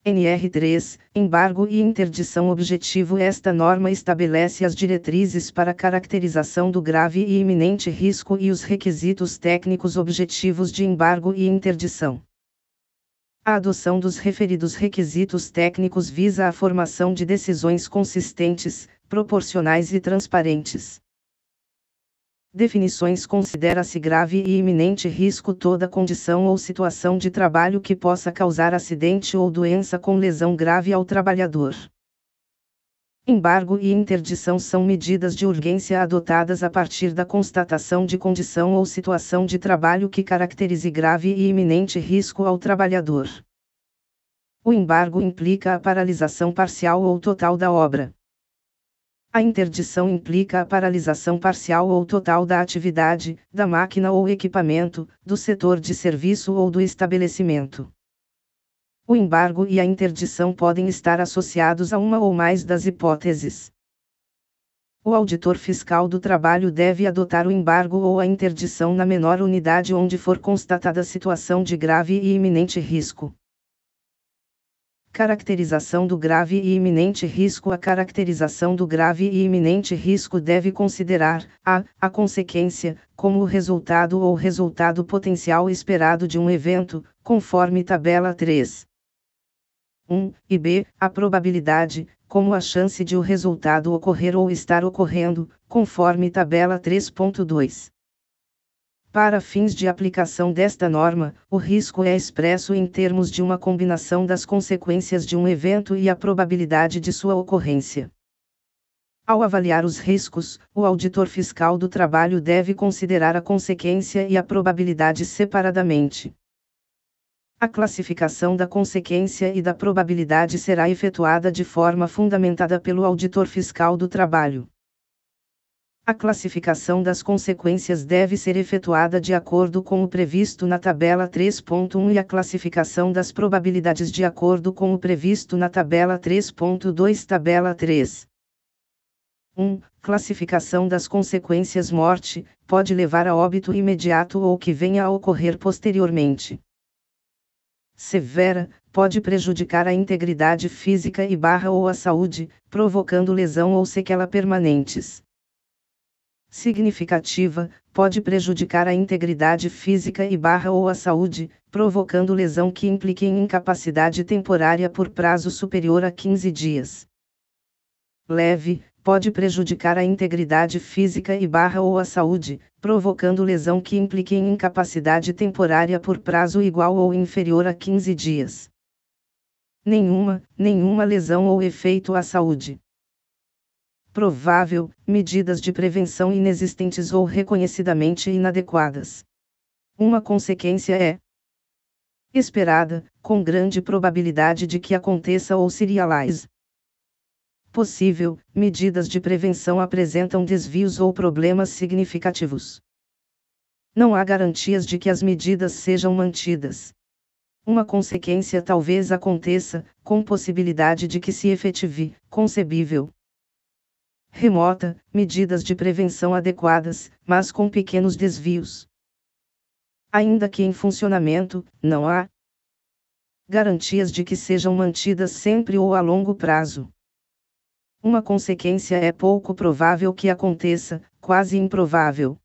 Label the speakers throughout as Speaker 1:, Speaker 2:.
Speaker 1: NR3, embargo e interdição. Objetivo: esta norma estabelece as diretrizes para caracterização do grave e iminente risco e os requisitos técnicos objetivos de embargo e interdição. A adoção dos referidos requisitos técnicos visa a formação de decisões consistentes, proporcionais e transparentes. Definições: considera-se grave e iminente risco toda condição ou situação de trabalho que possa causar acidente ou doença com lesão grave ao trabalhador. Embargo e interdição são medidas de urgência adotadas a partir da constatação de condição ou situação de trabalho que caracterize grave e iminente risco ao trabalhador. O embargo implica a paralisação parcial ou total da obra. A interdição implica a paralisação parcial ou total da atividade, da máquina ou equipamento, do setor de serviço ou do estabelecimento. O embargo e a interdição podem estar associados a uma ou mais das hipóteses. O auditor fiscal do trabalho deve adotar o embargo ou a interdição na menor unidade onde for constatada situação de grave e iminente risco. Caracterização do grave e iminente risco. A caracterização do grave e iminente risco deve considerar a consequência, como o resultado ou resultado potencial esperado de um evento, conforme tabela 3. 1, e b, a probabilidade, como a chance de o resultado ocorrer ou estar ocorrendo, conforme tabela 3.2. Para fins de aplicação desta norma, o risco é expresso em termos de uma combinação das consequências de um evento e a probabilidade de sua ocorrência. Ao avaliar os riscos, o auditor fiscal do trabalho deve considerar a consequência e a probabilidade separadamente. A classificação da consequência e da probabilidade será efetuada de forma fundamentada pelo auditor fiscal do trabalho. A classificação das consequências deve ser efetuada de acordo com o previsto na tabela 3.1 e a classificação das probabilidades de acordo com o previsto na tabela 3.2. Tabela 3. 1. Classificação das consequências: morte, pode levar a óbito imediato ou que venha a ocorrer posteriormente. Severa, pode prejudicar a integridade física ou a saúde, provocando lesão ou sequela permanentes. Significativa, pode prejudicar a integridade física ou a saúde, provocando lesão que implique em incapacidade temporária por prazo superior a 15 dias. Leve, pode prejudicar a integridade física ou a saúde, provocando lesão que implique em incapacidade temporária por prazo igual ou inferior a 15 dias. Nenhuma lesão ou efeito à saúde. Provável, medidas de prevenção inexistentes ou reconhecidamente inadequadas. Uma consequência é esperada, com grande probabilidade de que aconteça ou se realize. Possível, medidas de prevenção apresentam desvios ou problemas significativos. Não há garantias de que as medidas sejam mantidas. Uma consequência talvez aconteça, com possibilidade de que se efetive, concebível. Remota, medidas de prevenção adequadas, mas com pequenos desvios. Ainda que em funcionamento, não há garantias de que sejam mantidas sempre ou a longo prazo. Uma consequência é pouco provável que aconteça, quase improvável.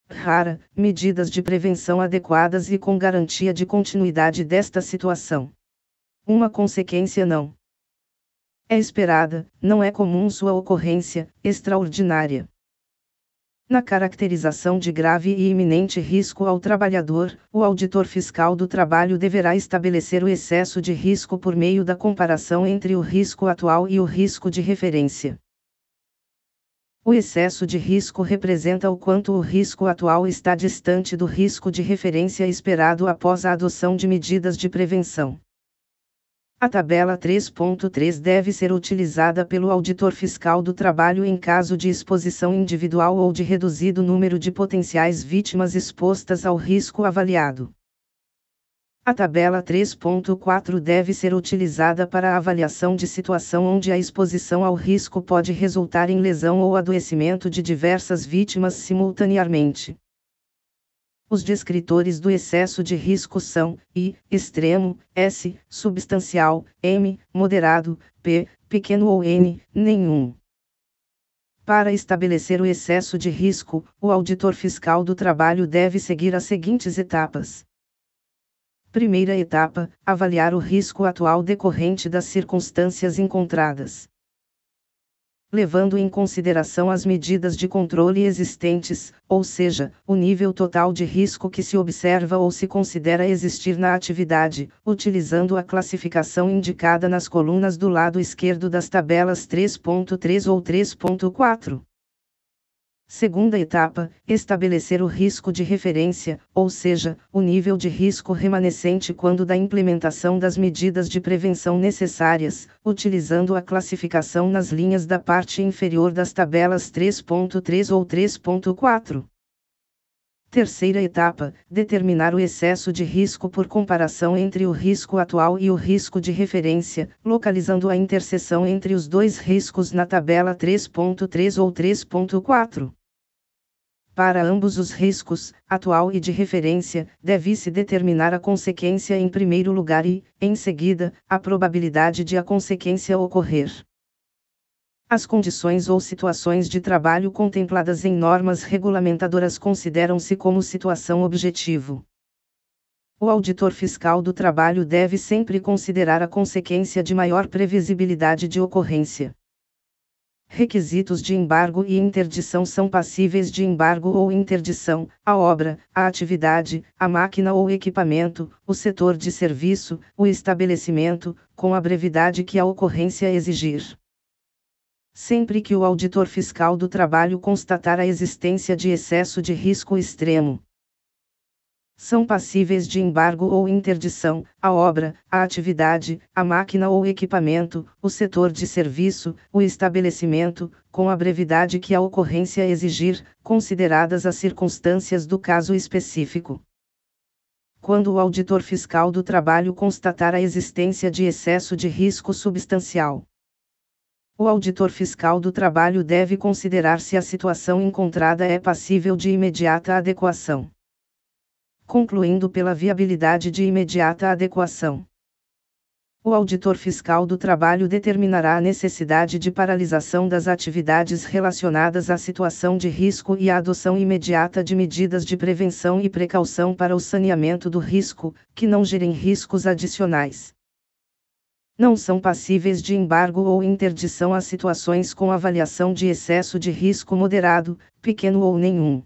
Speaker 1: Rara, medidas de prevenção adequadas e com garantia de continuidade desta situação. Uma consequência não é esperada, não é comum sua ocorrência, extraordinária. Na caracterização de grave e iminente risco ao trabalhador, o auditor fiscal do trabalho deverá estabelecer o excesso de risco por meio da comparação entre o risco atual e o risco de referência. O excesso de risco representa o quanto o risco atual está distante do risco de referência esperado após a adoção de medidas de prevenção. A tabela 3.3 deve ser utilizada pelo auditor fiscal do trabalho em caso de exposição individual ou de reduzido número de potenciais vítimas expostas ao risco avaliado. A tabela 3.4 deve ser utilizada para a avaliação de situação onde a exposição ao risco pode resultar em lesão ou adoecimento de diversas vítimas simultaneamente. Os descritores do excesso de risco são: I, extremo; S, substancial; M, moderado; P, pequeno; ou N, nenhum. Para estabelecer o excesso de risco, o auditor fiscal do trabalho deve seguir as seguintes etapas. Primeira etapa: avaliar o risco atual decorrente das circunstâncias encontradas. Levando em consideração as medidas de controle existentes, ou seja, o nível total de risco que se observa ou se considera existir na atividade, utilizando a classificação indicada nas colunas do lado esquerdo das tabelas 3.3 ou 3.4. Segunda etapa: estabelecer o risco de referência, ou seja, o nível de risco remanescente quando da implementação das medidas de prevenção necessárias, utilizando a classificação nas linhas da parte inferior das tabelas 3.3 ou 3.4. Terceira etapa: determinar o excesso de risco por comparação entre o risco atual e o risco de referência, localizando a interseção entre os dois riscos na tabela 3.3 ou 3.4. Para ambos os riscos, atual e de referência, deve-se determinar a consequência em primeiro lugar e, em seguida, a probabilidade de a consequência ocorrer. As condições ou situações de trabalho contempladas em normas regulamentadoras consideram-se como situação objetivo. O auditor fiscal do trabalho deve sempre considerar a consequência de maior previsibilidade de ocorrência. Requisitos de embargo e interdição: são passíveis de embargo ou interdição a obra, a atividade, a máquina ou equipamento, o setor de serviço, o estabelecimento, com a brevidade que a ocorrência exigir. Sempre que o auditor fiscal do trabalho constatar a existência de excesso de risco extremo. São passíveis de embargo ou interdição a obra, a atividade, a máquina ou equipamento, o setor de serviço, o estabelecimento, com a brevidade que a ocorrência exigir, consideradas as circunstâncias do caso específico. Quando o auditor fiscal do trabalho constatar a existência de excesso de risco substancial, o auditor fiscal do trabalho deve considerar se a situação encontrada é passível de imediata adequação. Concluindo pela viabilidade de imediata adequação. O auditor fiscal do trabalho determinará a necessidade de paralisação das atividades relacionadas à situação de risco e a adoção imediata de medidas de prevenção e precaução para o saneamento do risco, que não gerem riscos adicionais. Não são passíveis de embargo ou interdição as situações com avaliação de excesso de risco moderado, pequeno ou nenhum.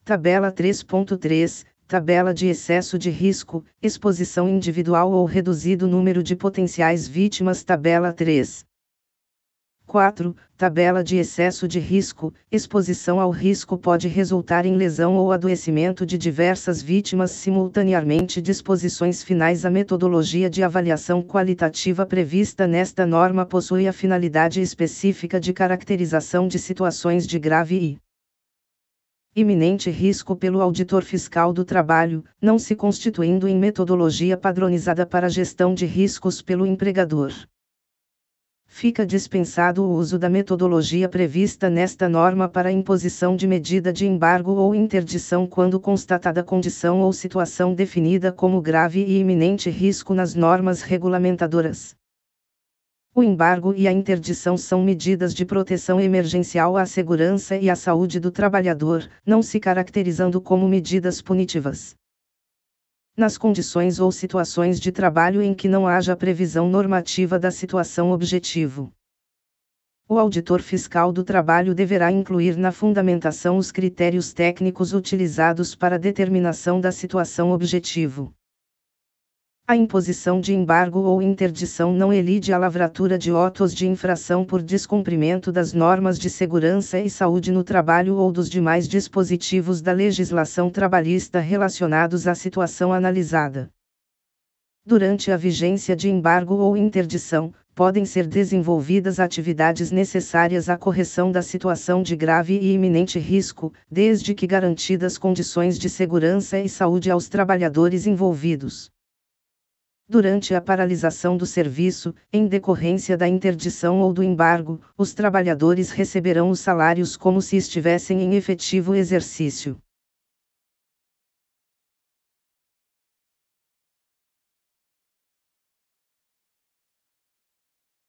Speaker 1: Tabela 3.3, Tabela de excesso de risco, exposição individual ou reduzido número de potenciais vítimas. Tabela 3. 4. Tabela de excesso de risco, exposição ao risco pode resultar em lesão ou adoecimento de diversas vítimas simultaneamente. Disposições finais: a metodologia de avaliação qualitativa prevista nesta norma possui a finalidade específica de caracterização de situações de grave e iminente risco pelo auditor fiscal do trabalho, não se constituindo em metodologia padronizada para gestão de riscos pelo empregador. Fica dispensado o uso da metodologia prevista nesta norma para a imposição de medida de embargo ou interdição quando constatada condição ou situação definida como grave e iminente risco nas normas regulamentadoras. O embargo e a interdição são medidas de proteção emergencial à segurança e à saúde do trabalhador, não se caracterizando como medidas punitivas. Nas condições ou situações de trabalho em que não haja previsão normativa da situação objetivo, o auditor fiscal do trabalho deverá incluir na fundamentação os critérios técnicos utilizados para a determinação da situação objetivo. A imposição de embargo ou interdição não elide a lavratura de autos de infração por descumprimento das normas de segurança e saúde no trabalho ou dos demais dispositivos da legislação trabalhista relacionados à situação analisada. Durante a vigência de embargo ou interdição, podem ser desenvolvidas atividades necessárias à correção da situação de grave e iminente risco, desde que garantidas condições de segurança e saúde aos trabalhadores envolvidos. Durante a paralisação do serviço, em decorrência da interdição ou do embargo, os trabalhadores receberão os salários como se estivessem em efetivo exercício.